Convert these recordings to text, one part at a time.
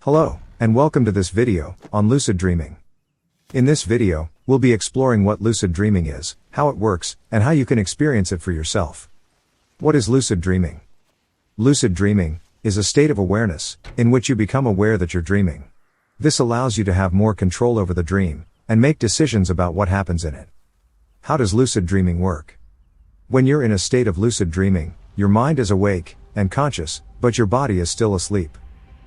Hello, and welcome to this video on lucid dreaming. In this video, we'll be exploring what lucid dreaming is, how it works, and how you can experience it for yourself. What is lucid dreaming? Lucid dreaming is a state of awareness in which you become aware that you're dreaming. This allows you to have more control over the dream and make decisions about what happens in it. How does lucid dreaming work? When you're in a state of lucid dreaming, your mind is awake and conscious, but your body is still asleep.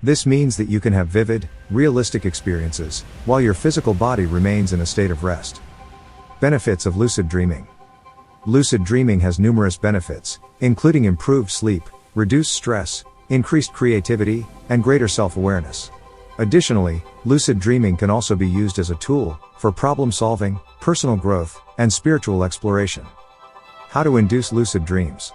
This means that you can have vivid, realistic experiences, while your physical body remains in a state of rest. Benefits of lucid dreaming. Lucid dreaming has numerous benefits, including improved sleep, reduced stress, increased creativity, and greater self-awareness. Additionally, lucid dreaming can also be used as a tool for problem solving, personal growth, and spiritual exploration. How to induce lucid dreams?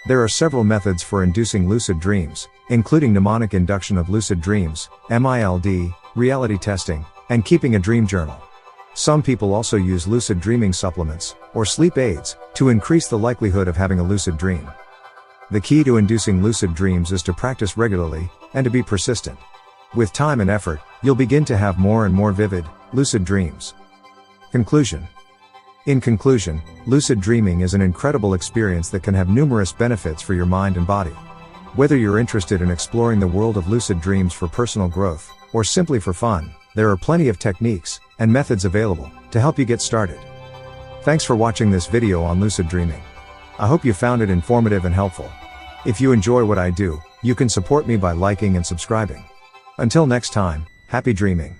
There are several methods for inducing lucid dreams, including mnemonic induction of lucid dreams, MILD, reality testing, and keeping a dream journal. Some people also use lucid dreaming supplements, or sleep aids, to increase the likelihood of having a lucid dream. The key to inducing lucid dreams is to practice regularly, and to be persistent. With time and effort, you'll begin to have more and more vivid, lucid dreams. Conclusion. In conclusion, lucid dreaming is an incredible experience that can have numerous benefits for your mind and body. Whether you're interested in exploring the world of lucid dreams for personal growth, or simply for fun, there are plenty of techniques and methods available to help you get started. Thanks for watching this video on lucid dreaming. I hope you found it informative and helpful. If you enjoy what I do, you can support me by liking and subscribing. Until next time, happy dreaming.